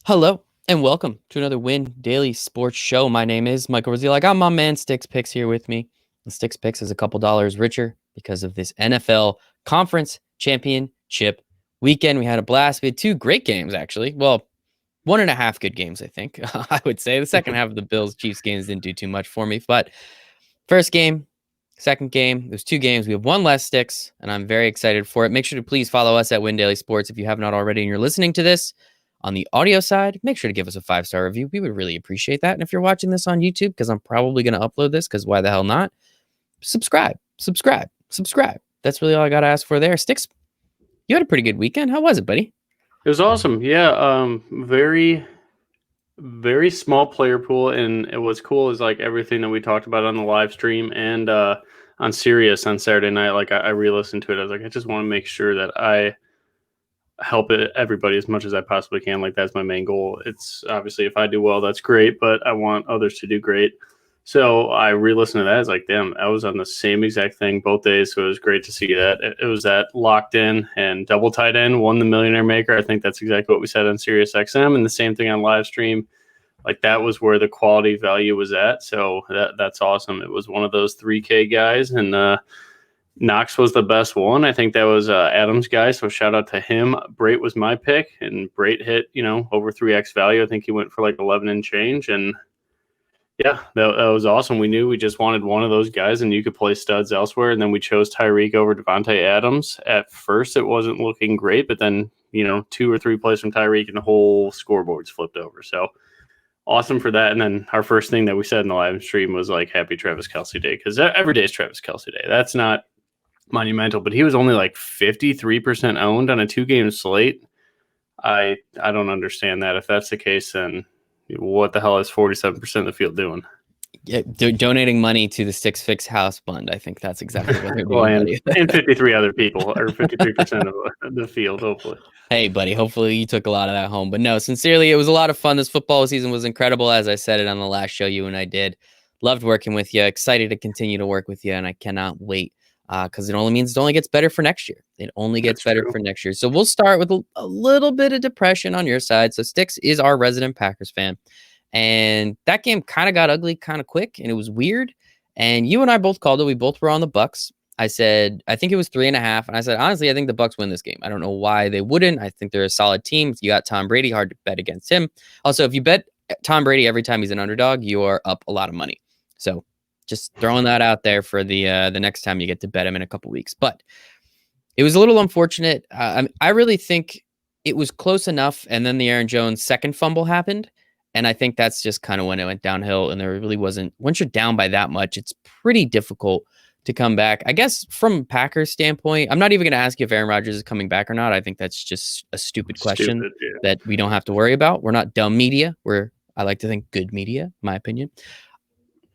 Hello and welcome to another Win Daily Sports Show. My name is Michael Rosile. I got my man Stix Picks here with me. And Stix Picks is a couple dollars richer because of this NFL Conference Championship weekend. We had a blast. We had two great games, actually. Well, one and a half good games, I think. I would say the second half of the Bills-Chiefs games didn't do too much for me. But first game, second game, there's two games. We have one less Sticks, and I'm very excited for it. Make sure to please follow us at Win Daily Sports if you have not already and you're listening to this on the audio side. Make sure to give us a 5-star review. We would really appreciate that. And if you're watching this on YouTube, because I'm probably going to upload this, because why the hell not? Subscribe. That's really all I got to ask for there. Sticks, you had a pretty good weekend. How was it, buddy? It was awesome. Yeah, very, very small player pool, and what's cool is like everything that we talked about on the live stream and on Sirius on Saturday night. Like I re-listened to it. I was like, I just want to make sure that I help everybody as much as I possibly can. Like that's my main goal. It's obviously if I do well, that's great, but I want others to do great. So I re-listened to that. I was like, damn, I was on the same exact thing both days. So it was great to see that. It was that locked in and double tight end won the Millionaire Maker. I think that's exactly what we said on Sirius XM, and the same thing on live stream. Like that was where the quality value was at. So that's awesome. It was one of those 3K guys, and Knox was the best one. I think that was Adam's guy. So shout out to him. Brait was my pick, and Brait hit, over 3X value. I think he went for like 11 and change, and yeah, that was awesome. We knew we just wanted one of those guys, and you could play studs elsewhere. And then we chose Tyreek over Devontae Adams. At first, it wasn't looking great, but then, 2 or 3 plays from Tyreek, and the whole scoreboard's flipped over. So awesome for that. And then our first thing that we said in the live stream was like, happy Travis Kelce Day, because every day is Travis Kelce Day. That's not monumental, but he was only like 53% owned on a 2-game slate. I don't understand that. If that's the case, then what the hell is 47% of the field doing? Yeah, donating money to the Sticks Fix House Fund. I think that's exactly what they're doing. and 53 other people, or 53% of the field, hopefully. Hey, buddy, hopefully you took a lot of that home. But no, sincerely, it was a lot of fun. This football season was incredible. As I said it on the last show, you and I did. Loved working with you. Excited to continue to work with you, and I cannot wait because it only means it only gets better for next year. It only gets better for next year. So we'll start with a little bit of depression on your side. So Sticks is our resident Packers fan. And that game kind of got ugly kind of quick, and it was weird. And you and I both called it. We both were on the Bucks. I said, I think it was 3.5. And I said, honestly, I think the Bucks win this game. I don't know why they wouldn't. I think they're a solid team. If you got Tom Brady, hard to bet against him. Also, if you bet Tom Brady every time he's an underdog, you are up a lot of money. So just throwing that out there for the next time you get to bet him in a couple weeks. But it was a little unfortunate. I really think it was close enough. And then the Aaron Jones second fumble happened. And I think that's just kind of when it went downhill. And there really wasn't, once you're down by that much, it's pretty difficult to come back. I guess from Packers standpoint, I'm not even going to ask you if Aaron Rodgers is coming back or not. I think that's just a stupid question that we don't have to worry about. We're not dumb media. I like to think good media, my opinion.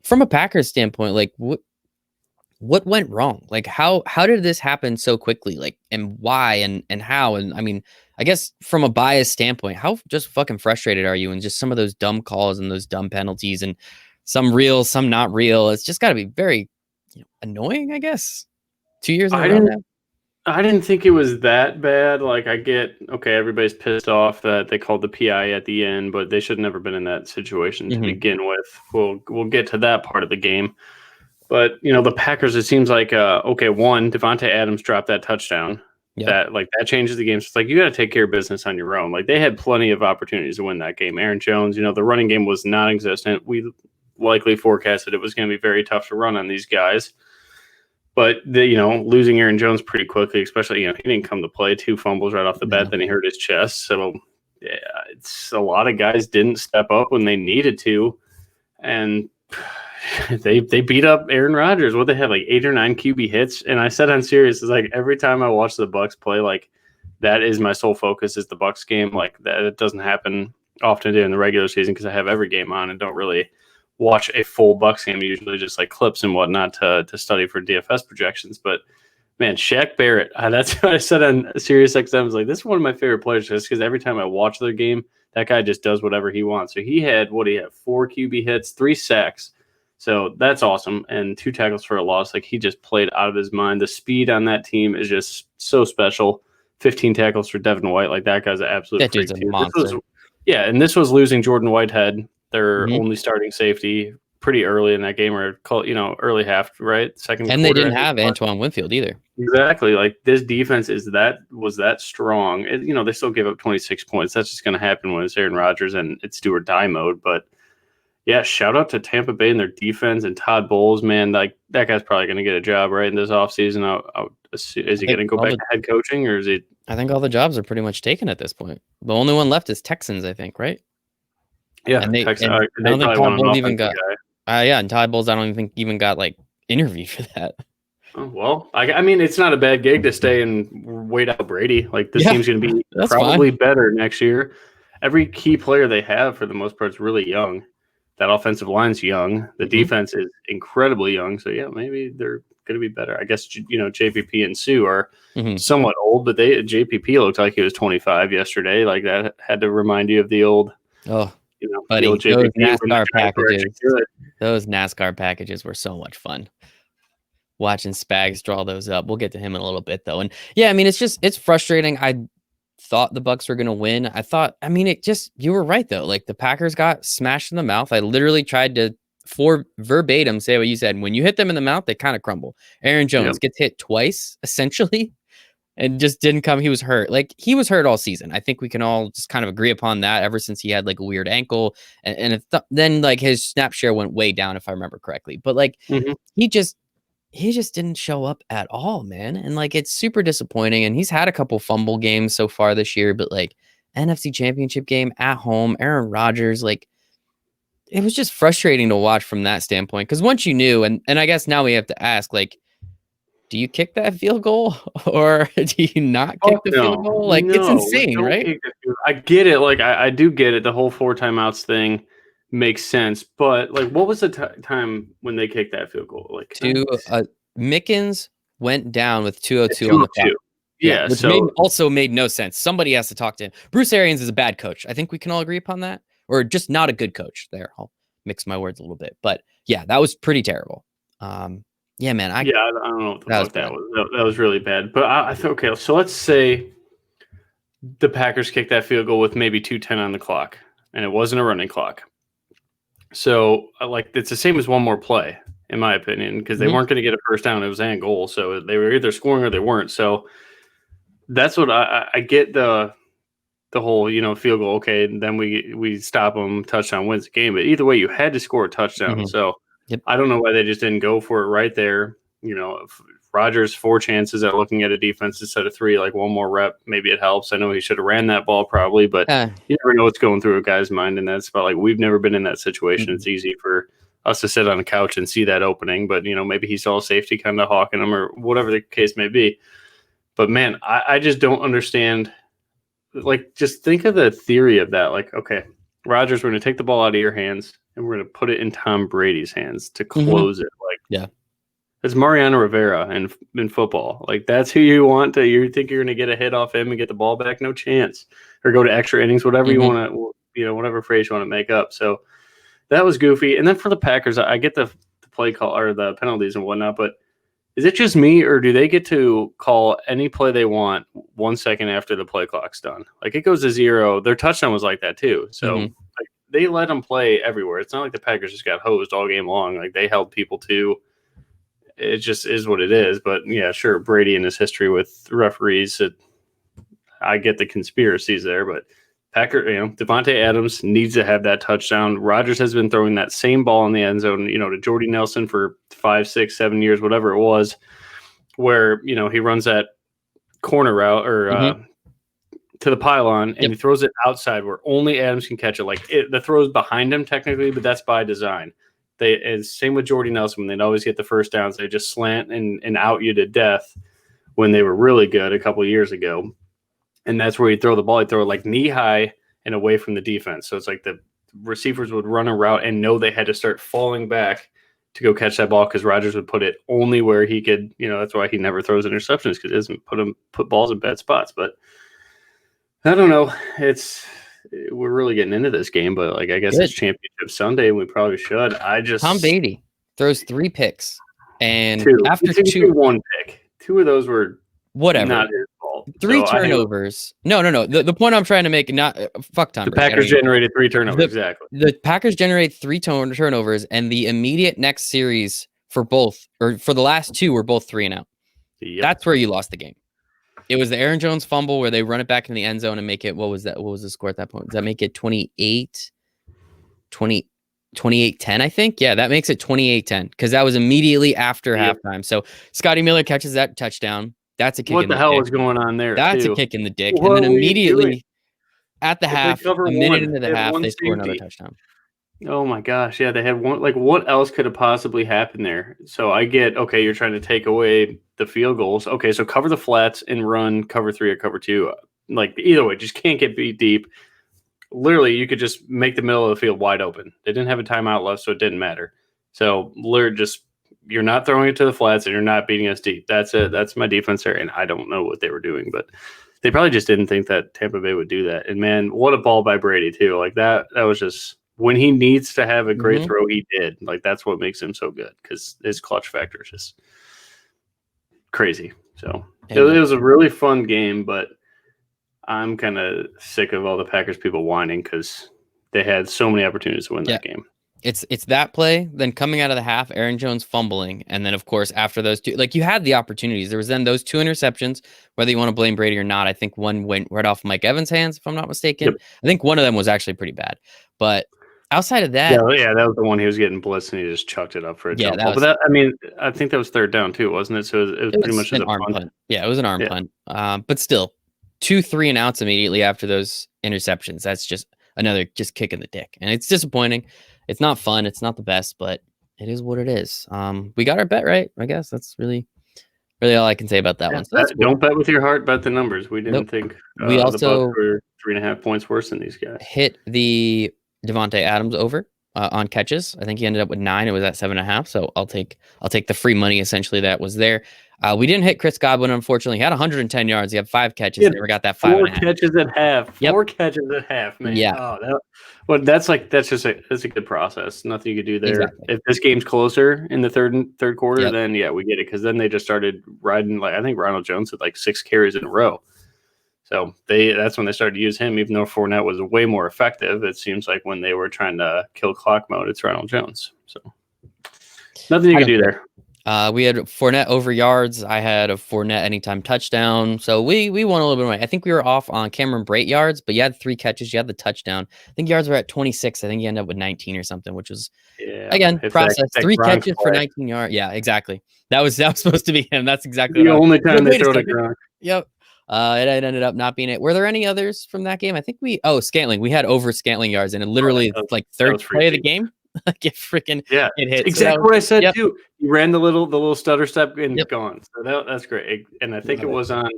From a Packers standpoint, like what went wrong? Like how did this happen so quickly? Like, and why and how? And I mean, I guess from a biased standpoint, how just fucking frustrated are you? And just some of those dumb calls and those dumb penalties and some real, some not real. It's just got to be very annoying, I guess. 2 years in a row now. I didn't think it was that bad. Like I get, okay, everybody's pissed off that they called the PI at the end, but they should have never been in that situation to begin with. We'll get to that part of the game. But, the Packers, it seems like, one, Devontae Adams dropped that touchdown. Yep. That changes the game. So it's like, you got to take care of business on your own. Like, they had plenty of opportunities to win that game. Aaron Jones, the running game was non-existent. We likely forecasted it was going to be very tough to run on these guys. But, losing Aaron Jones pretty quickly, especially, he didn't come to play. 2 fumbles right off the bat, then he hurt his chest. So, yeah, it's a lot of guys didn't step up when they needed to. And they beat up Aaron Rodgers. What they have, like 8 or 9 QB hits. And I said on Sirius, it's like every time I watch the Bucks play, like that is my sole focus is the Bucks game. Like that, it doesn't happen often during the regular season because I have every game on and don't really watch a full Bucks game. Usually just like clips and whatnot to study for DFS projections. But man, Shaq Barrett, that's what I said on Sirius XM. I was like, this is one of my favorite players just because every time I watch their game, that guy just does whatever he wants. So he had 4 QB hits, 3 sacks. So that's awesome. And 2 tackles for a loss. Like he just played out of his mind. The speed on that team is just so special. 15 tackles for Devin White. Like that guy's an absolute freak. That dude's a monster. Yeah, and this was losing Jordan Whitehead, their Mhm. only starting safety, pretty early in that game, or early half, right? Second And they quarter, I didn't think it have was. Antoine Winfield either. Exactly. Like this defense was that strong. They still gave up 26 points. That's just going to happen when it's Aaron Rodgers and it's do or die mode. But yeah, shout out to Tampa Bay and their defense and Todd Bowles, man. Like that guy's probably going to get a job right in this offseason. Is I he think going to go back to head coaching, or is he? I think all the jobs are pretty much taken at this point. The only one left is Texans, I think, right? Yeah, And they Texas. and I They don't think probably want Todd an Bowles even offensive got guy. yeah, and Todd Bowles I don't even think even got like interviewed for that. Oh, well, I mean, it's not a bad gig to stay and wait out Brady. Like this Yeah, team's going to be that's probably fine. better next year. Every key player they have, for the most part, is really young. That offensive line's young. The Mhm. defense is incredibly young. So yeah, maybe they're going to be better. I guess JPP and Sue are Mhm. somewhat old, but JPP looked like he was 25 yesterday. Like that had to remind you of the old, Oh, the old buddy, those JPP when the NASCAR Giants were actually packages. good. Those NASCAR packages were so much fun. Watching Spags draw those up. We'll get to him in a little bit though. And yeah, I mean, it's frustrating. I thought the Bucks were going to win. I mean, you were right though. Like the Packers got smashed in the mouth. I literally tried to for verbatim say what you said. When you hit them in the mouth, they kind of crumble. Aaron Yep. Jones gets hit twice essentially and just didn't come. He was hurt. Like he was hurt all season. I think we can all just kind of agree upon that ever since he had like a weird ankle. And then like his snap share went way down if I remember correctly. But like Mm-hmm. he just he just didn't show up at all, man. And like it's super disappointing. And he's had a couple fumble games so far this year, but like NFC Championship game at home, Aaron Rodgers, like it was just frustrating to watch from that standpoint. Because once you knew, and I guess now we have to ask, like, do you kick that field goal or do you not kick Fuck the field no. goal? Like it's No, insane, don't right? kick the field. I get it. Like I do get it. The whole 4 timeouts thing makes sense. But like, what was the time when they kicked that field goal? Like To Mickens went down with 2:02 on the clock. 202. Yeah, Yeah. which So also made no sense. Somebody has to talk to him. Bruce Arians is a bad coach. I think we can all agree upon that, or just not a good coach. There, I'll mix my words a little bit, but yeah, that was pretty terrible. Yeah, man, yeah, I don't know what the that was fuck that bad. was. That was really bad. But I thought, okay, so let's say the Packers kicked that field goal with maybe 2:10 on the clock, and it wasn't a running clock. So like it's the same as one more play, in my opinion, because they Mhm. weren't going to get a first down. It was an goal, so they were either scoring or they weren't. So that's what I get the whole field goal. Okay, and then we stop them, touchdown wins the game. But either way, you had to score a touchdown. Mhm. So Yep. I don't know why they just didn't go for it right there. Rodgers 4 chances at looking at a defense instead of 3, like one more rep, maybe it helps. I know he should have ran that ball probably, but you never know what's going through a guy's mind in that spot. Like we've never been in that situation. Mhm. It's easy for us to sit on a couch and see that opening, but maybe he saw safety kind of hawking him or whatever the case may be. But man, I just don't understand. Like, just think of the theory of that. Like, okay, Rodgers, we're going to take the ball out of your hands and we're going to put it in Tom Brady's hands to Mhm. close it. Like, Yeah. it's Mariano Rivera in football. Like, that's who you want to. You think you're going to get a hit off him and get the ball back? No chance. Or go to extra innings, whatever you Mhm. want to, whatever phrase you want to make up. So that was goofy. And then for the Packers, I get the play call or the penalties and whatnot, but is it just me, or do they get to call any play they want 1 second after the play clock's done? Like it goes to 0. Their touchdown was like that too. So Mhm. like, they let them play everywhere. It's not like the Packers just got hosed all game long. Like they held people to. It just is what it is. But yeah, sure, Brady and his history with referees. I get the conspiracies there, but Devontae Adams needs to have that touchdown. Rodgers has been throwing that same ball in the end zone, to Jordy Nelson for 5, 6, 7 years, whatever it was, where, he runs that corner route or Mhm. to the pylon and Yep. he throws it outside where only Adams can catch it. Like the throw's behind him technically, but that's by design. Same with Jordy Nelson when they'd always get the first downs. They just slant and out you to death when they were really good a couple of years ago. And that's where he'd throw the ball. He'd throw it like knee high and away from the defense. So it's like the receivers would run a route and know they had to start falling back to go catch that ball because Rodgers would put it only where he could. That's why he never throws interceptions because he doesn't put balls in bad spots. But I don't know. We're really getting into this game, but like I guess it's Good. Championship Sunday, and we probably should. Tom Beatty throws 3 picks, and two. after He 2, threw one pick. 2 of those were whatever. not his fault. Three So turnovers. No. The point I'm trying to make, not fuck Tom the Brady. Packers generated 3 turnovers. Exactly. The Packers generate 3 turnovers, and the immediate next series for both, or for the last 2, were both 3 and out. Yep. That's where you lost the game. It was the Aaron Jones fumble where they run it back in the end zone and make it, what was that? What was the score at that point? Does that make it 28-10, I think? Yeah, that makes it 28-10 because that was immediately after halftime. So Scotty Miller catches that touchdown. That's a kick in the dick. What the hell was going on there, That's too? a kick in the dick. And then immediately at the half, a minute into the half, they score another touchdown. Oh my gosh, yeah, they had one. Like, what else could have possibly happened there? So I get, okay, you're trying to take away the field goals. Okay, so cover the flats and run cover 3 or cover 2. Like, either way, just can't get beat deep. Literally, you could just make the middle of the field wide open. They didn't have a timeout left, so it didn't matter. So literally, just you're not throwing it to the flats and you're not beating us deep. That's it. That's my defense there, and I don't know what they were doing, but they probably just didn't think that Tampa Bay would do that. And man, what a ball by Brady too! Like that was just. When he needs to have a great throw, he did. Like, that's what makes him so good because his clutch factor is just crazy. So it was a really fun game, but I'm kind of sick of all the Packers people whining because they had so many opportunities to win that game. It's that play, then coming out of the half, Aaron Jones fumbling, and then, of course, after those 2, like, you had the opportunities. There was then those 2 interceptions, whether you want to blame Brady or not. I think one went right off Mike Evans' hands, if I'm not mistaken. Yep. I think one of them was actually pretty bad. But outside of that, yeah, that was the one he was getting blitzed and he just chucked it up for a jump ball. But I think that was 3rd down too, wasn't it? So it was pretty much an arm punt. Yeah, it was an arm punt. But still, 2 3 and outs immediately after those interceptions. That's just another kick in the dick, and it's disappointing. It's not fun. It's not the best, but it is what it is. We got our bet right. I guess that's really all I can say about that one. So cool. Don't bet with your heart, bet the numbers. We didn't think we also the Bucs were 3.5 points worse than these guys. Hit the Devontae Adams over on catches. I think he ended up with 9. It was at 7.5. So I'll take the free money essentially that was there. We didn't hit Chris Godwin, unfortunately. He had 110 yards. He had 5 catches. He never got that 5. 4 catches at half. 4 catches at half, man. Yeah. Oh, that's a good process. Nothing you could do there. Exactly. If this game's closer in the third quarter, then we get it because then they just started riding. Like I think Ronald Jones had like 6 carries in a row. So that's when they started to use him, even though Fournette was way more effective. It seems like when they were trying to kill clock mode, it's Ronald Jones. So nothing you can do there. We had Fournette over yards. I had a Fournette anytime touchdown. So we won a little bit of money. I think we were off on Cameron Brate yards, but you had 3 catches. You had the touchdown. I think yards were at 26. I think you ended up with 19 or something, which was, again, process. 3 catches for 19 yards. Yeah, exactly. That was supposed to be him. That's exactly the only time they throw to Gronk. Yep. It ended up not being it. Were there any others from that game? I think Scantling. We had over Scantling yards, and it literally like 3rd play of the game. Like it hit. Exactly what I said too. You ran the little stutter step and gone. So that's great. And I think it was on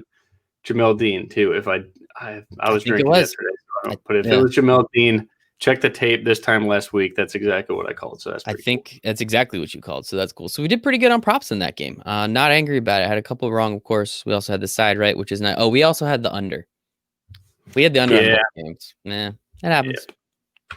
Jamel Dean too. If I was drinking yesterday, so but if it was Jamel Dean, check the tape this time last week. That's exactly what I called. So I think that's exactly what you called. So that's cool. So we did pretty good on props in that game. Not angry about it. I had a couple wrong, of course. We also had the side right, which is not. Oh, we also had the under. We had the under on both games. Nah, that happens. Yeah.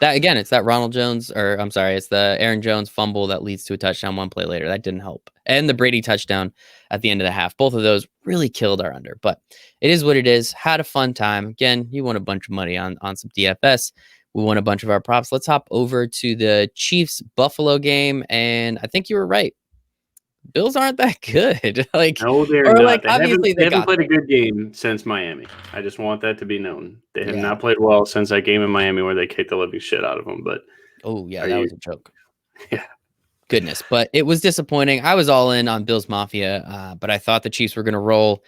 That again, it's that Ronald Jones, or I'm sorry, it's the Aaron Jones fumble that leads to a touchdown 1 play later. That didn't help. And the Brady touchdown at the end of the half. Both of those really killed our under. But it is what it is. Had a fun time. Again, you won a bunch of money on some DFS. We won a bunch of our props. Let's hop over to the Chiefs-Buffalo game. And I think you were right. Bills aren't that good. No, they're not. Like, obviously they haven't played a good game since Miami. I just want that to be known. They have not played well since that game in Miami where they kicked the living shit out of them. But that was a joke. Yeah, goodness. But it was disappointing. I was all in on Bills Mafia, but I thought the Chiefs were going to roll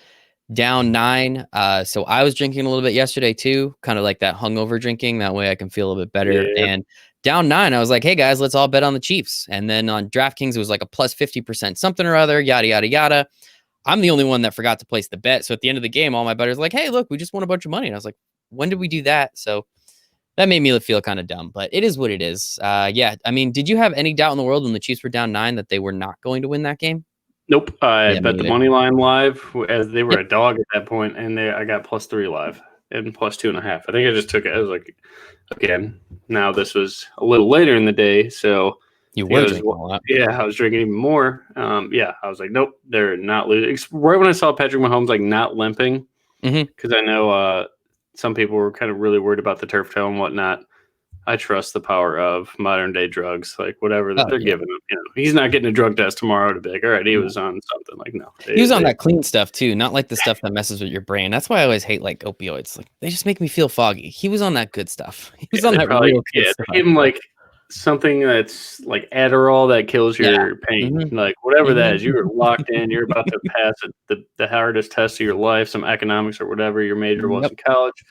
down 9. So I was drinking a little bit yesterday too, kind of like that hungover drinking. That way I can feel a bit better. Yeah. And down 9, I was like, hey, guys, let's all bet on the Chiefs. And then on DraftKings, it was like a plus 50% something or other, yada, yada, yada. I'm the only one that forgot to place the bet. So at the end of the game, all my bettors were like, hey, look, we just won a bunch of money. And I was like, when did we do that? So that made me feel kind of dumb, but it is what it is. I mean, did you have any doubt in the world when the Chiefs were down 9 that they were not going to win that game? Nope. I bet the money line live as they were a dog at that point, and I got plus 3 live and plus 2.5. I think I just took it. I was like, again, now this was a little later in the day, so you were drinking a lot. Yeah, I was drinking even more. I was like, nope, they're not losing. Right when I saw Patrick Mahomes like not limping, because I know some people were kind of really worried about the turf toe and whatnot. I trust the power of modern day drugs, like whatever that they're giving him. He's not getting a drug test tomorrow to be like, all right, he was on something. Like, no, He was on that clean stuff too, not like the stuff that messes with your brain. That's why I always hate like opioids. Like they just make me feel foggy. He was on that good stuff. He was on that real good stuff. They gave him like something that's like Adderall that kills your pain, like whatever that is. You were locked in. You're about to pass the hardest test of your life, some economics or whatever your major was in college,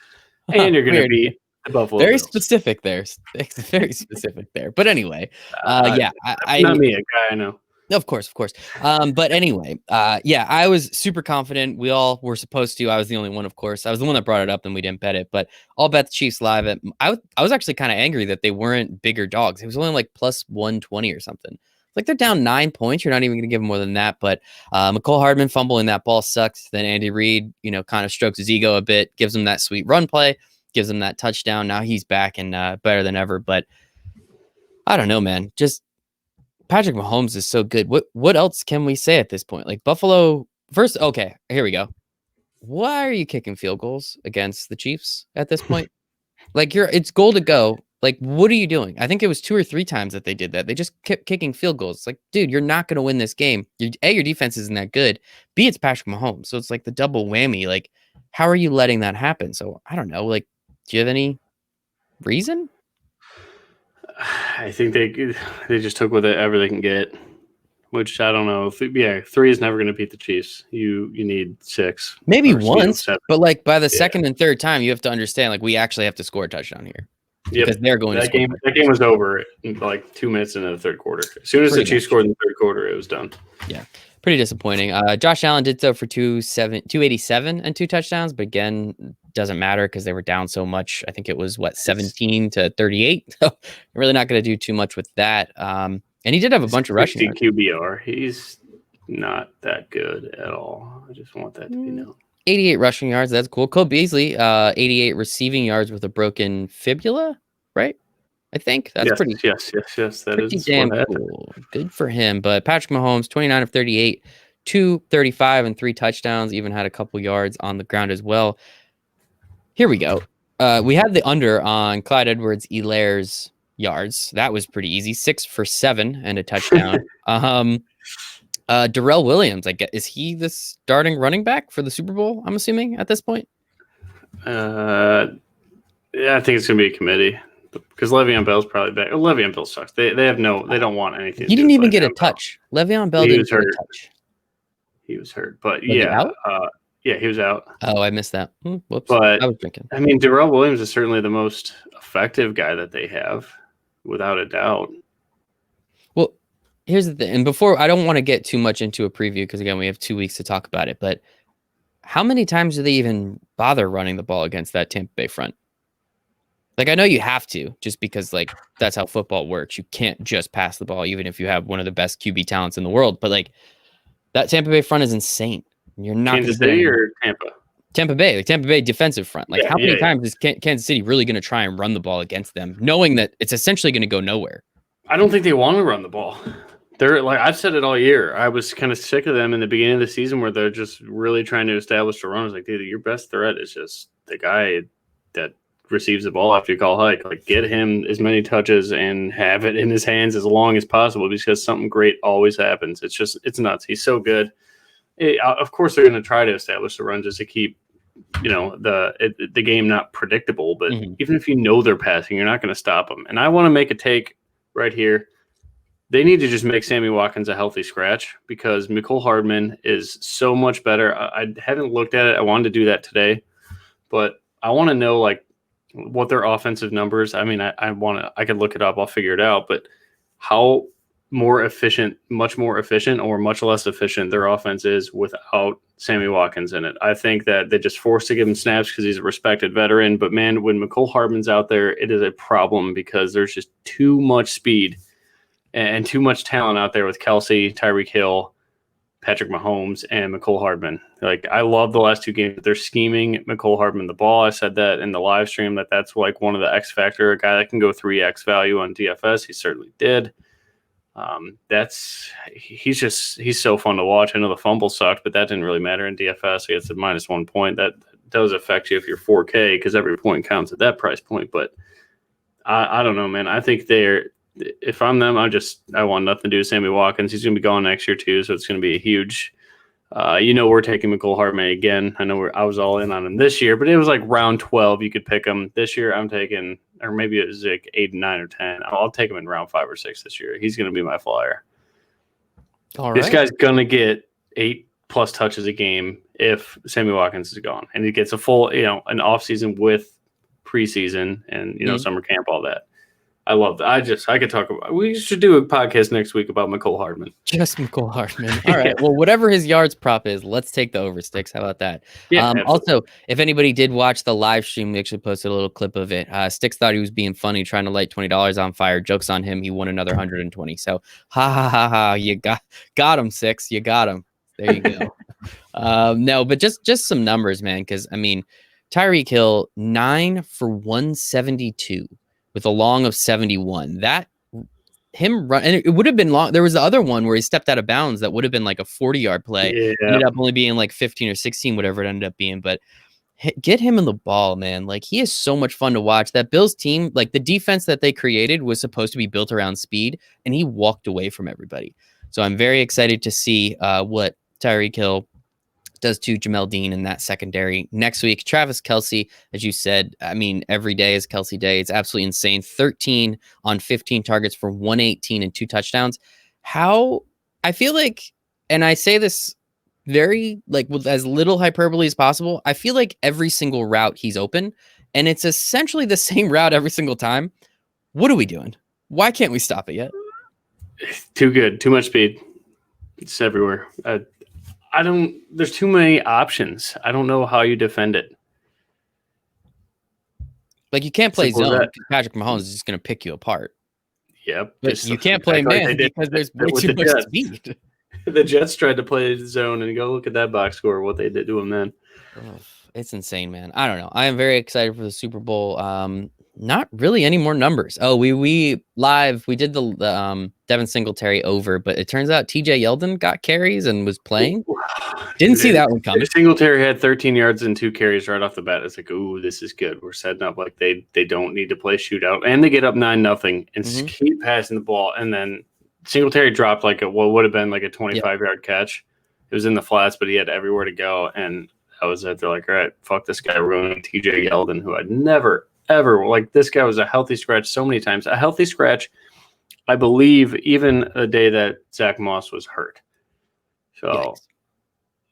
and you're going to be Buffalo very Bills. Specific there. Very specific there. But anyway, I not me, a guy I know. Of course. But anyway, I was super confident. We all were supposed to. I was the only one, of course. I was the one that brought it up, and we didn't bet it. But I'll bet the Chiefs live. I was actually kind of angry that they weren't bigger dogs. It was only like plus 120 or something. Like they're down 9 points. You're not even going to give them more than that. But McCole Hardman fumbling that ball sucks. Then Andy Reid, kind of strokes his ego a bit, gives him that sweet run play, gives him that touchdown. Now he's back and better than ever. But I don't know, man. Just Patrick Mahomes is so good. What else can we say at this point? Like Buffalo first. Okay, here we go. Why are you kicking field goals against the Chiefs at this point? Like it's goal to go. Like, what are you doing? I think it was 2 or 3 times that they did that. They just kept kicking field goals. Like, dude, you're not going to win this game. Your defense isn't that good. B, it's Patrick Mahomes. So it's like the double whammy. Like, how are you letting that happen? So I don't know. Like, do you have any reason? I think they just took whatever they can get, which I don't know. 3 is never going to beat the Chiefs. You need 6, maybe once, but like by the second and third time, you have to understand like we actually have to score a touchdown here. Because they're going that game. That game was over in like 2 minutes into the third quarter. As soon as the Chiefs scored in the third quarter, it was done. Yeah, pretty disappointing. Josh Allen did so for 287 and 2 touchdowns, but again, doesn't matter because they were down so much. I think it was 17-38. So you're really not going to do too much with that. And he did have a bunch of rushing yards. QBR. He's not that good at all. I just want that to be known. 88 rushing yards. That's cool. Cole Beasley, 88 receiving yards with a broken fibula, right? I think that's pretty. Yes. That pretty is damn cool. Good for him. But Patrick Mahomes, 29 of 38, 235 and 3 touchdowns. Even had a couple yards on the ground as well. Here we go. We had the under on Clyde Edwards-Helaire's yards. That was pretty easy. 6 for 7 and a touchdown. Darrell Williams, is he the starting running back for the Super Bowl? I'm assuming at this point. I think it's gonna be a committee because Le'Veon Bell's probably back. Le'Veon Bell sucks. They don't want anything. He didn't even get a touch. Le'Veon Bell didn't get a touch. He was hurt, but he out? He was out. Oh, I missed that. Whoops. But I was drinking. I mean, Darrell Williams is certainly the most effective guy that they have, without a doubt. Well, here's the thing. And before, I don't want to get too much into a preview because, again, we have 2 weeks to talk about it. But how many times do they even bother running the ball against that Tampa Bay front? Like, I know you have to just because, like, that's how football works. You can't just pass the ball, even if you have one of the best QB talents in the world. But, like, that Tampa Bay front is insane. You're not Kansas City or Tampa? Tampa Bay, like Tampa Bay defensive front. Like, how many times is Kansas City really going to try and run the ball against them, knowing that it's essentially going to go nowhere? I don't think they want to run the ball. They're like, I've said it all year. I was kind of sick of them in the beginning of the season where they're just really trying to establish the run. I was like, dude, your best threat is just the guy that receives the ball after you call hike. Like, get him as many touches and have it in his hands as long as possible because something great always happens. It's nuts. He's so good. Of course, they're going to try to establish the run just to keep, the game not predictable. But even if you know they're passing, you're not going to stop them. And I want to make a take right here. They need to just make Sammy Watkins a healthy scratch because McCole Hardman is so much better. I haven't looked at it. I wanted to do that today, but I want to know like what their offensive numbers. I mean, I could look it up. I'll figure it out. But how much more efficient or much less efficient their offense is without Sammy Watkins in it. I think that they're just forced to give him snaps because he's a respected veteran. But man, when McCole Hardman's out there, it is a problem because there's just too much speed and too much talent out there with Kelsey, Tyreek Hill, Patrick Mahomes, and McCole Hardman. Like, I love the last 2 games. They're scheming McCole Hardman the ball. I said that in the live stream that's like one of the X factor, a guy that can go 3X value on DFS. He certainly did. He's so fun to watch. I know the fumble sucked, but that didn't really matter in DFS. He gets a -1 point. That does affect you if you're 4K because every point counts at that price point. But I don't know, man. I think if I'm them, I want nothing to do with Sammy Watkins. He's going to be gone next year too, so it's going to be a huge. We're taking McCole Hardman again. I know I was all in on him this year, but it was like round 12. You could pick him this year. I'm taking, or maybe it was like 8, 9, or 10. I'll take him in round 5 or 6 this year. He's going to be my flyer. All right. This guy's going to get 8+ touches a game if Sammy Watkins is gone, and he gets a full, an off season with preseason and summer camp, all that. I love that. I could talk about. We should do a podcast next week about McCole Hardman. Just McCole Hardman. All right. Well, whatever his yards prop is, let's take the over, Stix. How about that? Yeah. Also, if anybody did watch the live stream, we actually posted a little clip of it. Stix thought he was being funny, trying to light $20 on fire. Joke's on him. He won another 120. So, ha. You got him, Stix. You got him. There you go. No, but just some numbers, man. Because Tyreek Hill 9 for 172. With a long of 71. That him run, and it would have been long. There was the other one where he stepped out of bounds that would have been like a 40-yard play. Yeah. Ended up only being like 15 or 16, whatever it ended up being. But get him in the ball, man. Like, he is so much fun to watch. That Bills team, like the defense that they created was supposed to be built around speed, and he walked away from everybody. So I'm very excited to see what Tyreek Hill does to Jamel Dean in that secondary. Next week, Travis Kelce, as you said, every day is Kelce Day. It's absolutely insane. 13 on 15 targets for 118 and 2 touchdowns. I feel like, and I say this very with as little hyperbole as possible, I feel like every single route he's open, and it's essentially the same route every single time. What are we doing? Why can't we stop it yet? Too good. Too much speed. It's everywhere. There's too many options. I don't know how you defend it. Like, you can't play zone because Patrick Mahomes is just going to pick you apart. Yep. But you can't play man because there's way too much speed. The Jets tried to play zone, and go look at that box score, what they did to him then. It's insane, man. I don't know. I am very excited for the Super Bowl. Not really any more numbers. Oh, we did the Devin Singletary over, but it turns out TJ Yeldon got carries and was playing. Didn't see that one coming. Singletary had 13 yards and 2 carries right off the bat. It's like, ooh, this is good. We're setting up like they don't need to play shootout, and they get up 9-0 and keep passing the ball. And then Singletary dropped what would have been like a 25-yard catch. It was in the flats, but he had everywhere to go, and that was it. They're like, all right, fuck this guy. We're going to TJ Yeldon, who I'd never ever, this guy was a healthy scratch so many times. A healthy scratch, I believe, even the day that Zach Moss was hurt. So,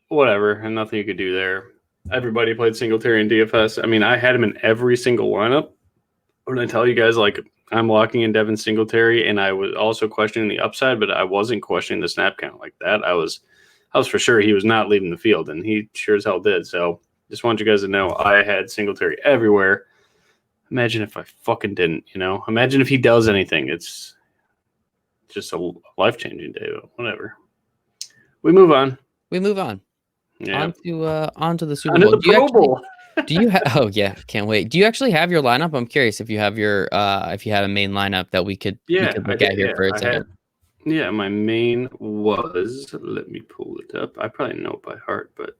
whatever, and nothing you could do there. Everybody played Singletary in DFS. I had him in every single lineup. When I tell you guys, I'm locking in Devin Singletary, and I was also questioning the upside, but I wasn't questioning the snap count like that. I was for sure he was not leaving the field, and he sure as hell did. So, just want you guys to know I had Singletary everywhere. Imagine if I fucking didn't, Imagine if he does anything. It's just a life-changing day, but whatever. We move on. Yeah. On to the Super Bowl. Do you Bowl. Do you have? Oh yeah, can't wait. Do you actually have your lineup? I'm curious if you have your if you had a main lineup that we could look at here for a second. My main was. Let me pull it up. I probably know it by heart, but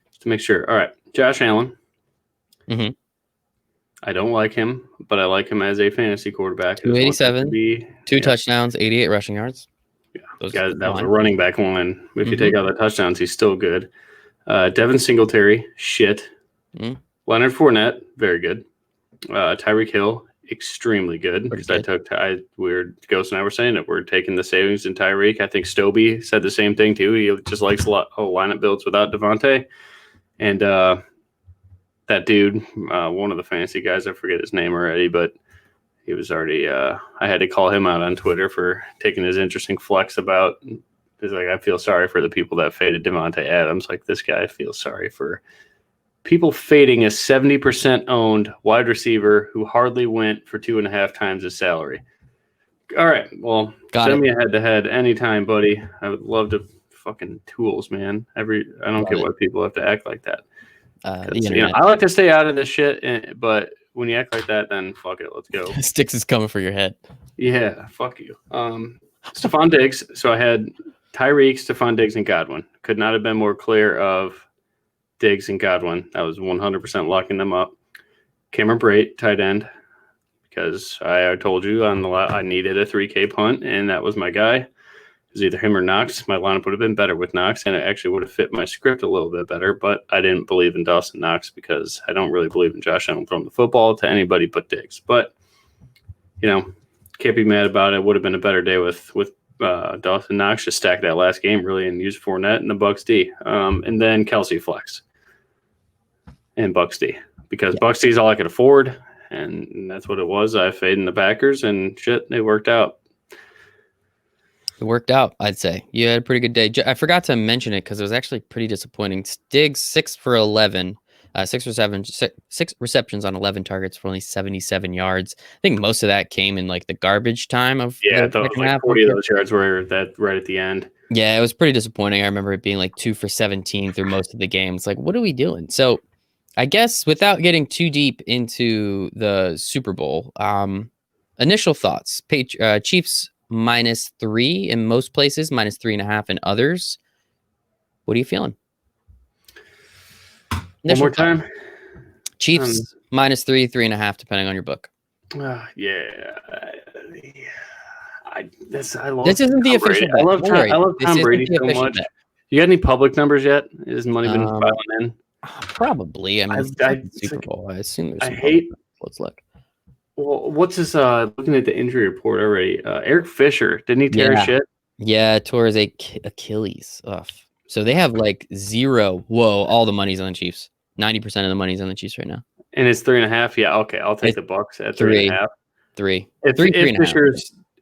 just to make sure. All right, Josh Allen. Mm-hmm. I don't like him, but I like him as a fantasy quarterback. 287, 2 touchdowns, 88 rushing yards. Yeah, that was a running back line. If you take out the touchdowns, he's still good. Devin Singletary, shit. Leonard Fournette, very good. Tyreek Hill, extremely good. Because Ghost and I were saying that we're taking the savings in Tyreek. I think Stobie said the same thing too. He just likes lineup builds without Devontae. And that dude, one of the fantasy guys, I forget his name already, but he was already, I had to call him out on Twitter for taking his interesting flex about, he's like, I feel sorry for the people that faded Devontae Adams. Like, this guy feels sorry for people fading a 70% owned wide receiver who hardly went for 2.5 times his salary. All right, well, send me a head-to-head anytime, buddy. I would love to fucking tools, man. I don't get why people have to act like that. I like to stay out of this shit, but when you act like that, then fuck it, let's go. Stix is coming for your head. Yeah, fuck you. Stephon Diggs. So I had Tyreek, Stephon Diggs, and Godwin. Could not have been more clear of Diggs and Godwin. I was 100% locking them up. Cameron Brate, tight end, because I told you on the I needed a 3K punt, and that was my guy. It was either him or Knox. My lineup would have been better with Knox, and it actually would have fit my script a little bit better, but I didn't believe in Dawson Knox because I don't really believe in Josh Allen throwing the football to anybody but Diggs. But, can't be mad about it. Would have been a better day with Dawson Knox. Just stack that last game, really, and use Fournette and the Bucks D. And then Kelsey flex and Bucks D. Because Bucks D is all I could afford, and that's what it was. I faded in the Packers, and shit, they worked out. It worked out, I'd say. You had a pretty good day. I forgot to mention it because it was actually pretty disappointing. Diggs, 6 for 11, 6 receptions on 11 targets for only 77 yards. I think most of that came in like the garbage time of the second half. 40 of those yards were that right at the end. Yeah, it was pretty disappointing. I remember it being like 2 for 17 through most of the game. It's like, what are we doing? So I guess without getting too deep into the Super Bowl, initial thoughts. Chiefs -3 in most places, -3.5 in others. What are you feeling? One more time. Chiefs -3, 3.5, depending on your book. Yeah. This isn't the official bet. I love Tom Brady so much. Bet. You got any public numbers yet? Has money been filing in? Probably. I mean, it's Super Bowl. I assume there's. Let's look. Well, what's his? Looking at the injury report already. Eric Fisher, didn't he tear his shit? Yeah, tore his Achilles off. So they have like 0. Whoa! All the money's on the Chiefs. 90% of the money's on the Chiefs right now. And it's 3.5. Yeah, okay. I'll take the Bucks at 3.5. 3.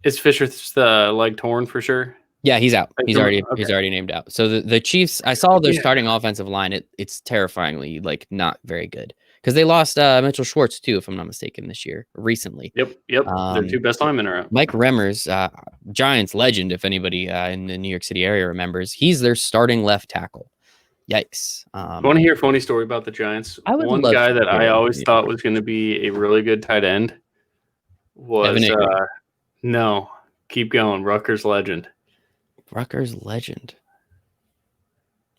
Is Fisher's leg torn for sure? Yeah, he's out. He's already named out. So the Chiefs, I saw their starting offensive line. It's terrifyingly like not very good because they lost Mitchell Schwartz too, if I'm not mistaken, this year recently. Yep. Their 2 best linemen are out. Mike Remmers, Giants legend, if anybody in the New York City area remembers, he's their starting left tackle. Yikes! I want to hear a funny story about the Giants. One guy that I always thought was going to be a really good tight end was no. Keep going, Rutgers legend. Rutgers legend.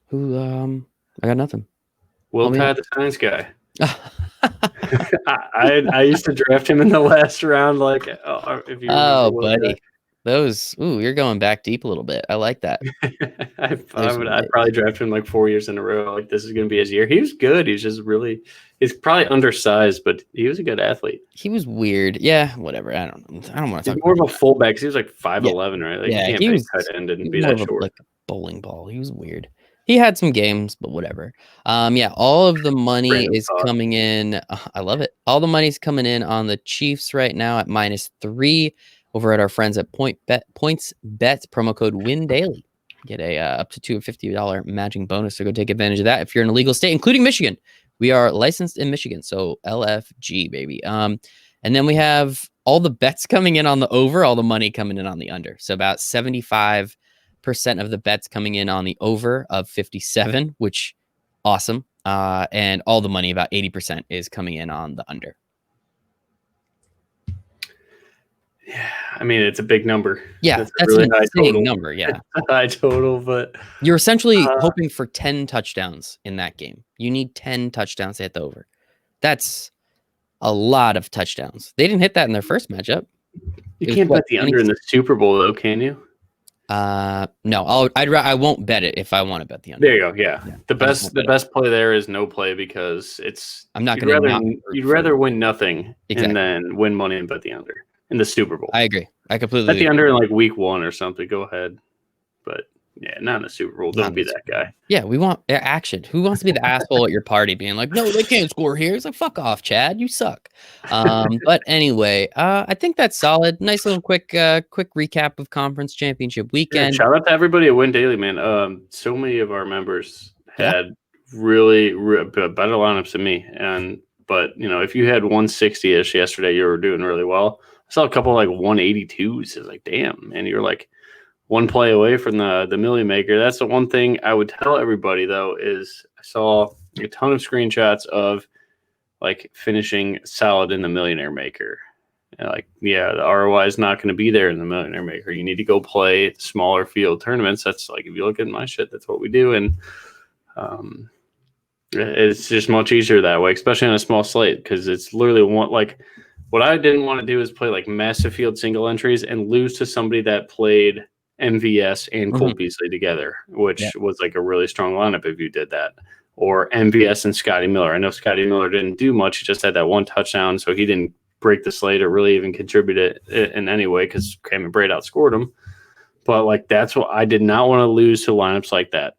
Who? I got nothing. Will Tide, the science guy. I used to draft him in the last round. Like, if you buddy, those. You're going back deep a little bit. I like that. I'd probably draft him like 4 years in a row. Like, this is going to be his year. He was good. He's just really. He's probably undersized, but he was a good athlete. He was weird. Yeah, whatever. I don't want to talk. More of a fullback. He was like 5'11", right? Like, yeah, he was tight end and be that short. Like a bowling ball. He was weird. He had some games, but whatever. All of the money is coming in. I love it. All the money's coming in on the Chiefs right now at -3 over at our friends at Points Bet, promo code WINDAILY. Get a up to $250 matching bonus. So go take advantage of that if you're in a legal state, including Michigan. We are licensed in Michigan, so LFG, baby. And then we have all the bets coming in on the over, all the money coming in on the under. So about 75% of the bets coming in on the over of 57, which awesome. And all the money, about 80%, is coming in on the under. Yeah, I mean, it's a big number. Yeah, that's a really high total number. Yeah, high total, but you're essentially hoping for 10 touchdowns in that game. You need 10 touchdowns to hit the over. That's a lot of touchdowns. They didn't hit that in their first matchup. You can't bet the under in the Super Bowl, though, can you? No, I won't bet it if I want to bet the under. There you go. Yeah. The best play there is no play because it's. I'm not going to. You'd rather win nothing and then win money and bet the under in the Super Bowl. I agree. I completely bet the under in like week 1 or something. Go ahead, but yeah, not in the Super Bowl. Don't be that guy. Yeah, we want action. Who wants to be the asshole at your party being like, no, they can't score here? It's like, fuck off, Chad. You suck. But anyway, I think that's solid. Nice little quick recap of conference championship weekend. Yeah, shout out to everybody at Win Daily, man. So many of our members had really better lineups than me. But if you had 160-ish yesterday, you were doing really well. I saw a couple like 182s. It's like, damn, man, you're like one play away from the Million Maker. That's the one thing I would tell everybody, though, is I saw a ton of screenshots of like finishing solid in the Millionaire Maker. And the ROI is not going to be there in the Millionaire Maker. You need to go play smaller field tournaments. That's like, if you look at my shit, that's what we do. And It's just much easier that way, especially on a small slate, because it's literally one like what I didn't want to do is play like massive field single entries and lose to somebody that played MVS and Cole Beasley together, Yeah. which was like a really strong lineup if you did that. Or MVS and Scotty Miller. I know Scotty Miller didn't do much; he just had that one touchdown, so he didn't break the slate or really even contribute it in any way because Cameron Braid outscored him. But like that's what I did not want to lose to lineups like that.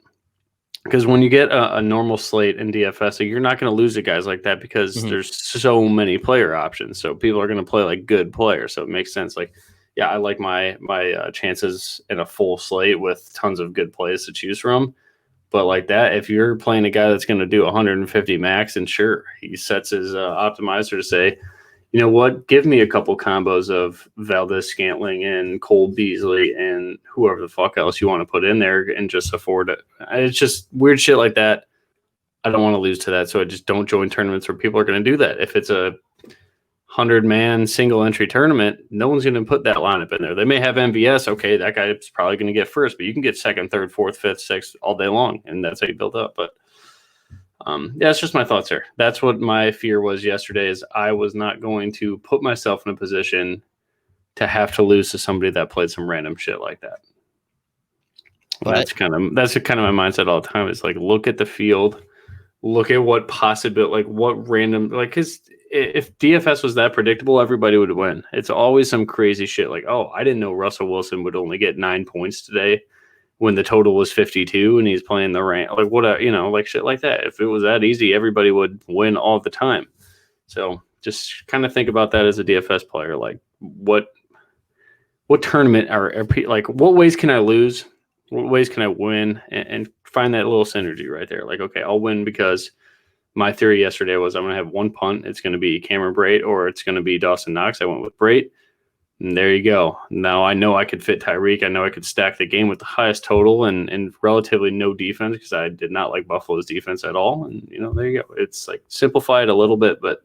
Because when you get a normal slate in DFS, like, you're not going to lose to guys like that because there's so many player options. So people are going to play like good players. So it makes sense. Like, yeah, I like my chances in a full slate with tons of good plays to choose from. But like that, if you're playing a guy that's going to do 150 max, and sure, he sets his optimizer to say, you know what? Give me a couple combos of Valdez Scantling and Cole Beasley and whoever the fuck else you want to put in there and just afford it. It's just weird shit like that. I don't want to lose to that, so I just don't join tournaments where people are going to do that. If it's a 100-man single entry tournament, no one's going to put that lineup in there. They may have MVS. Okay, that guy's probably going to get first, but you can get second, third, fourth, fifth, sixth all day long, and that's how you build up. But yeah, it's just my thoughts here. That's what my fear was yesterday. Is I was not going to put myself in a position to have to lose to somebody that played some random shit like that. Well, that's kind of my mindset all the time. Is like look at the field, look at what possible, like what random, like because if DFS was that predictable, everybody would win. It's always some crazy shit like, oh, I didn't know Russell Wilson would only get 9 points today when the total was 52 and he's playing the rank, like what like shit like that. If it was that easy, everybody would win all the time. So just kind of think about that as a DFS player. Like what tournament are like, what ways can I lose? What ways can I win? And find that little synergy right there. Like, okay, I'll win because my theory yesterday was I'm going to have one punt. It's going to be Cameron Brate or it's going to be Dawson Knox. I went with Brate. And there you go. Now I know I could fit Tyreek. I know I could stack the game with the highest total and relatively no defense because I did not like Buffalo's defense at all. And, there you go. It's like simplify it a little bit, but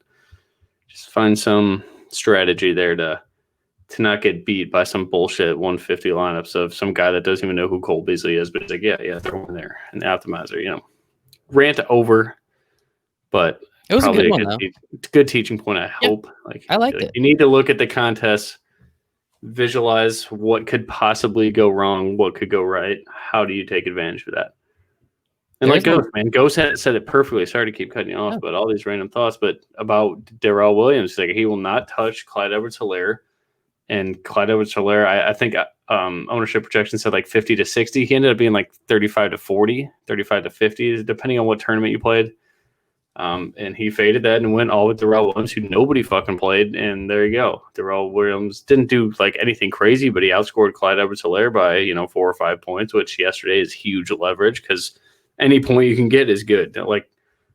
just find some strategy there to not get beat by some bullshit 150 lineups of some guy that doesn't even know who Cole Beasley is, but it's like, yeah, throw him in there. And the optimizer, rant over, but it was probably a good one, good teaching point, I hope. Like I liked it. You need to look at the contest, visualize what could possibly go wrong, what could go right. How do you take advantage of that? And like Ghost, man, Ghost said it perfectly. Sorry to keep cutting you off, but all these random thoughts. But about Darrell Williams, like he will not touch Clyde Edwards-Helaire. And Clyde Edwards-Helaire, I think ownership projection said like 50 to 60. He ended up being like 35 to 40, 35 to 50, depending on what tournament you played. And he faded that and went all with Darrell Williams, who nobody fucking played. And there you go. Darrell Williams didn't do like anything crazy, but he outscored Clyde Edwards-Helaire by 4 or 5 points, which yesterday is huge leverage because any point you can get is good. Like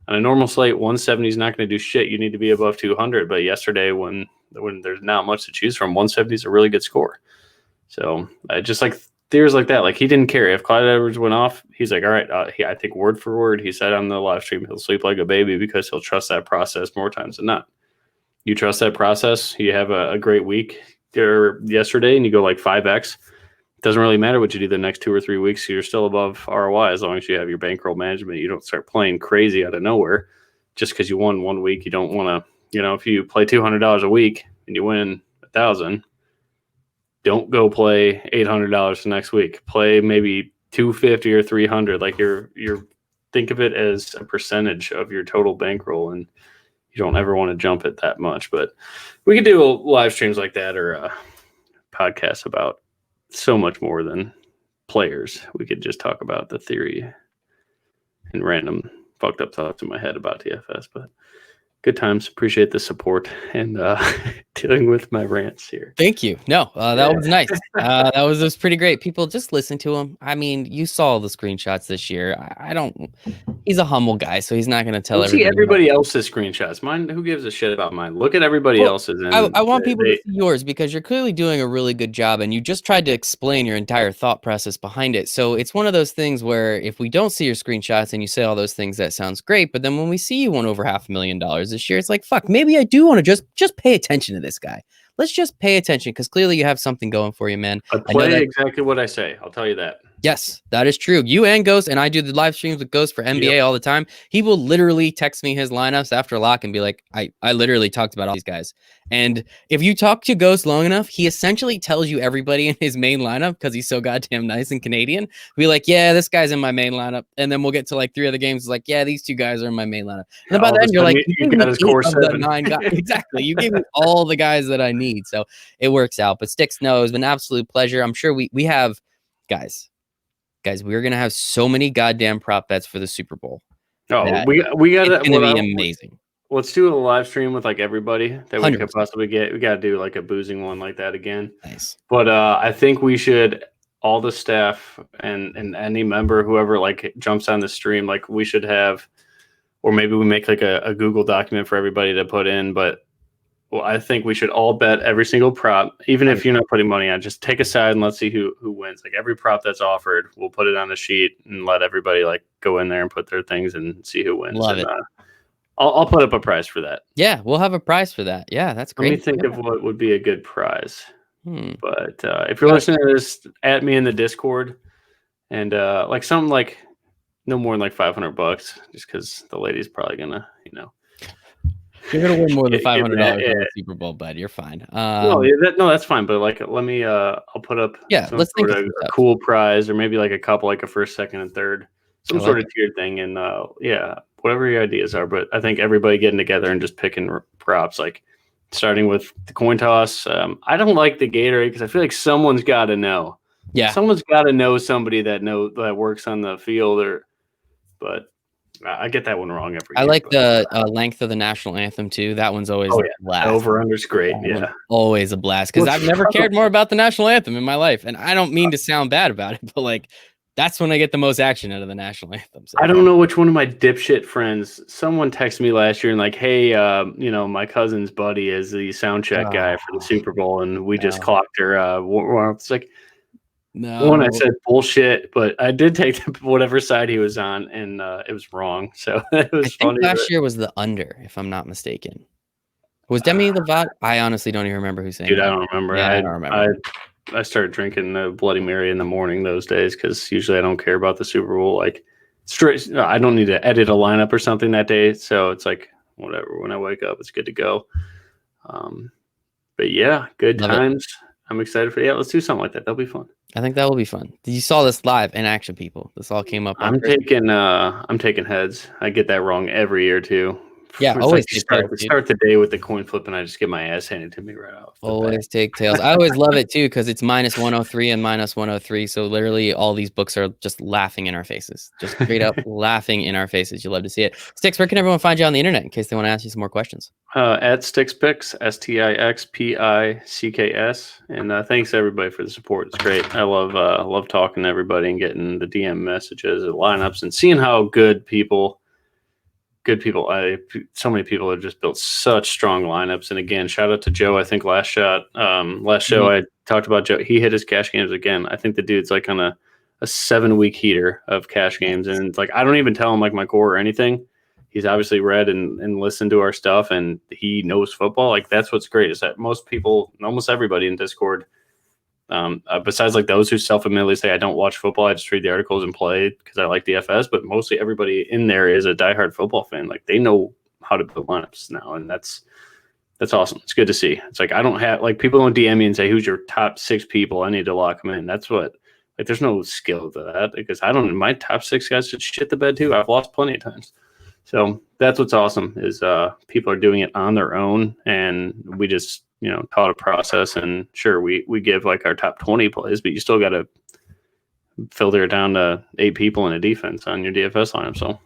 on a normal slate, 170 is not going to do shit. You need to be above 200. But yesterday, when there's not much to choose from, 170 is a really good score. So just like theories like that, like he didn't care if Clyde Edwards went off. He's like, all right, I think word for word, he said on the live stream, he'll sleep like a baby because he'll trust that process more times than not. You trust that process, you have a great week there yesterday, and you go like 5x. It doesn't really matter what you do the next 2 or 3 weeks. You're still above ROI as long as you have your bankroll management. You don't start playing crazy out of nowhere just because you won 1 week. You don't want to, if you play $200 a week and you win 1,000. Don't go play $800 the next week. Play maybe $250 or $300. Like you're think of it as a percentage of your total bankroll, and you don't ever want to jump it that much. But we could do live streams like that or podcasts about so much more than players. We could just talk about the theory and random fucked up thoughts in my head about DFS, but good times. Appreciate the support and dealing with my rants here. Thank you. No, that was nice. That was pretty great. People just listen to him. I mean, you saw the screenshots this year. I don't. He's a humble guy, so he's not going to tell everybody else's screenshots. Mine. Who gives a shit about mine? Look at everybody else's. And I want people to see yours because you're clearly doing a really good job, and you just tried to explain your entire thought process behind it. So it's one of those things where if we don't see your screenshots and you say all those things, that sounds great. But then when we see you won over $500,000 this year, it's like, fuck, maybe I do want to just pay attention to this guy. Let's just pay attention because clearly you have something going for you, man. I play exactly what I say. I'll tell you that. Yes, that is true. You and Ghost, and I do the live streams with Ghost for NBA all the time. He will literally text me his lineups after lock and be like, I literally talked about all these guys. And if you talk to Ghost long enough, he essentially tells you everybody in his main lineup because he's so goddamn nice and Canadian. Be like, yeah, this guy's in my main lineup. And then we'll get to like 3 other games. It's like, yeah, these 2 guys are in my main lineup. And then by then you're like, you got his core 7. 9 guys. Exactly. You gave me all the guys that I need. So it works out. But Stix, no, it's been an absolute pleasure. I'm sure we have guys, we're gonna have so many goddamn prop bets for the Super Bowl. Oh, we gotta. It's gonna be amazing. Let's do a live stream with like everybody that 100%. we could possibly get. We gotta do like a boozing one like that again. Nice. But I think we should, all the staff and any member, whoever like jumps on the stream, like we should have, or maybe we make like a Google document for everybody to put in. But well, I think we should all bet every single prop, even if you're not putting money on. Just take a side and let's see who wins. Like every prop that's offered, we'll put it on the sheet and let everybody like go in there and put their things and see who wins. Love and, it. I'll put up a prize for that. Yeah, we'll have a prize for that. Yeah, that's great. Let me think of what would be a good prize. Hmm. But if you're listening to this, at me in the Discord, and like something like no more than like $500, just because the lady's probably gonna, You're gonna win more than $500 in the Super Bowl, bud. You're fine. No, that's fine. But like, let me. I'll put up. Let's think of a cool prize, or maybe like a couple, like a first, second, and third, some sort of tiered thing, and whatever your ideas are. But I think everybody getting together and just picking props, like starting with the coin toss. I don't like the Gatorade because I feel like someone's got to know. Yeah, someone's got to know somebody that works on the field, but. I get that one wrong every year. I like the length of the national anthem too. That one's always a blast. Over-under's great. Always a blast because I've never cared more about the national anthem in my life, and I don't mean to sound bad about it, but like that's when I get the most action out of the national anthem. So. I don't know which one of my dipshit friends. Someone texted me last year and like, hey, my cousin's buddy is the sound check guy for the Super Bowl, and we just clocked her. It's like. No. One, I said bullshit, but I did take whatever side he was on, and it was wrong. So it was funny. Last year was the under, if I'm not mistaken. Was Demi Lovato? I honestly don't even remember who sang. Dude, I don't remember. Yeah, I don't remember. I started drinking the Bloody Mary in the morning those days because usually I don't care about the Super Bowl. Like straight, I don't need to edit a lineup or something that day, so it's like whatever. When I wake up, it's good to go. But yeah, good times. I'm excited for let's do something like that. That'll be fun. I think that will be fun. You saw this live in action, people. This all came up. I'm taking heads. I get that wrong every year too. Yeah, it's always like start the day with the coin flip, and I just get my ass handed to me right off. Always take tails. I always love it too because it's -103 and -103. So literally, all these books are just laughing in our faces, just straight up laughing in our faces. You love to see it. Stix, where can everyone find you on the internet in case they want to ask you some more questions? At StixPicks, StixPicks, and thanks everybody for the support. It's great. I love talking to everybody and getting the DM messages, and lineups, and seeing how good people. So many people have just built such strong lineups. And again, shout out to Joe. I think last show I talked about Joe. He hit his cash games again. I think the dude's like on a 7-week heater of cash games. And it's like, I don't even tell him like my core or anything. He's obviously read and listened to our stuff, and he knows football. Like that's what's great is that most people, almost everybody in Discord, besides like those who self-admittedly say I don't watch football, I just read the articles and play because I like DFS, but mostly everybody in there is a diehard football fan. Like they know how to build lineups now, and that's awesome. It's good to see. It's like I don't have like people don't DM me and say who's your top 6 people. I need to lock them in. That's what like there's no skill to that because my top 6 guys should shit the bed too. I've lost plenty of times. So that's what's awesome is people are doing it on their own, and we just taught a process. And sure, we give like our top 20 plays, but you still got to filter it down to 8 people in a defense on your DFS lineup. So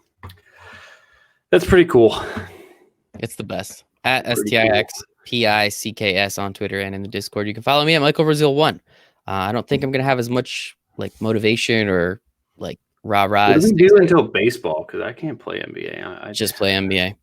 that's pretty cool. It's the best. At STIXPICKS on Twitter and in the Discord. You can follow me at Michael Brazil1. I don't think I'm gonna have as much like motivation or like rah-rah. What do we do until baseball? Because I can't play NBA. I just play NBA.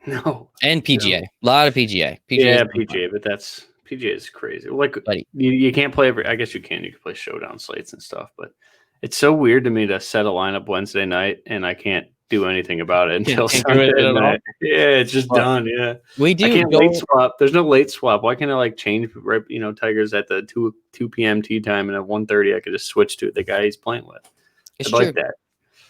No. And PGA. A lot of PGA. PGA, but PGA is crazy. Like you can't play I guess you can. You can play showdown slates and stuff, but it's so weird to me to set a lineup Wednesday night and I can't do anything about it until Can't do it Sunday at all. night. Yeah, it's just Well, done. Yeah, we I do. can't late swap. There's no late swap. Why can't I like change? Right, Tigers at the 2 p.m. tea time, and at 1:30 I could just switch to the guy he's playing with. It's I'd true. like that.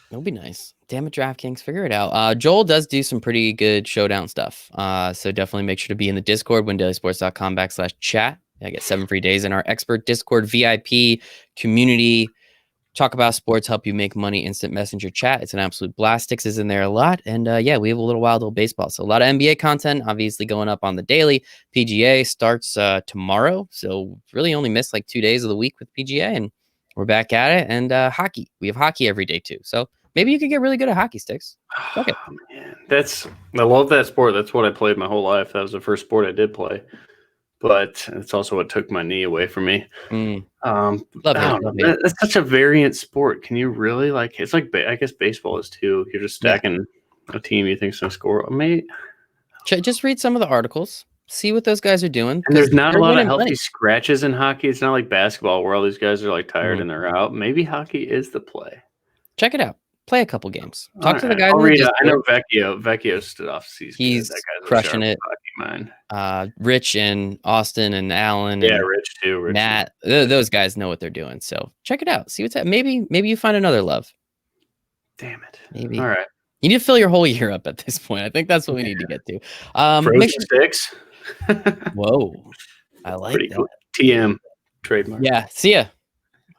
It'll be nice. Damn it, DraftKings, figure it out. Joel does do some pretty good showdown stuff. So definitely make sure to be in the Discord, windailysports.com/chat. I get 7 free days in our expert Discord VIP community. Talk about sports, help you make money, instant messenger chat. It's an absolute blast. Stix is in there a lot. And yeah, we have a little wild old baseball. So a lot of NBA content, obviously going up on the daily. PGA starts tomorrow. So really only missed like 2 days of the week with PGA. And we're back at it. And hockey. We have hockey every day too. So maybe you could get really good at hockey, Stix. Okay. Oh, man. I love that sport. That's what I played my whole life. That was the first sport I did play. But it's also what took my knee away from me. Love it. That's such a variant sport. Can you really it's like I guess baseball is too. You're just stacking a team you think's gonna score. Just read some of the articles. See what those guys are doing. And there's not a lot of healthy scratches in hockey. It's not like basketball where all these guys are like tired and they're out. Maybe hockey is the play. Check it out. Play a couple games. Talk to the guy. I know Vecchio stood off season. He's crushing it. Rich and Austin and Alan. Yeah, Rich too. Matt. Those guys know what they're doing. So check it out. See what's happening. Maybe you find another love. Damn it. Maybe. All right. You need to fill your whole year up at this point. I think that's what we need to get to. Frozen Stix. Whoa. I like that. Cool. TM trademark. Yeah. See ya.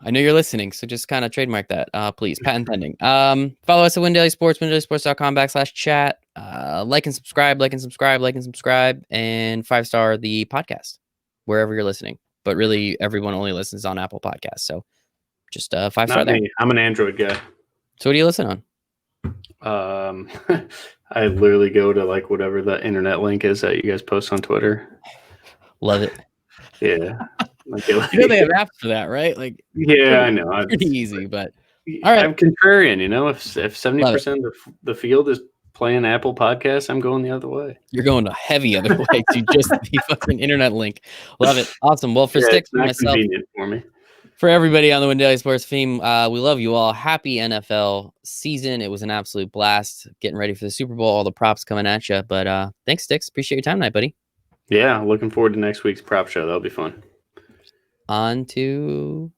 I know you're listening, so just kind of trademark that, please. Patent pending. Follow us at Win Daily Sports, windailysports.com/chat. Like and subscribe, and 5-star the podcast wherever you're listening. But really, everyone only listens on Apple Podcasts, so just 5-star there. I'm an Android guy. So what do you listen on? I literally go to like whatever the internet link is that you guys post on Twitter. Love it. Yeah. They have apps for that, right? Like, yeah, I know. It's pretty easy, but all right. I'm contrarian, If 70% of the field is playing Apple Podcasts, I'm going the other way. You're going a heavy other way to just the fucking internet link. Love it. Awesome. Well, for Stix, for myself, convenient for me. For everybody on the Win Daily Sports team, we love you all. Happy NFL season. It was an absolute blast getting ready for the Super Bowl. All the props coming at you. But thanks, Stix. Appreciate your time tonight, buddy. Yeah, looking forward to next week's prop show. That'll be fun. On to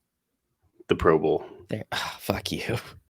the Pro Bowl. There. Oh, fuck you.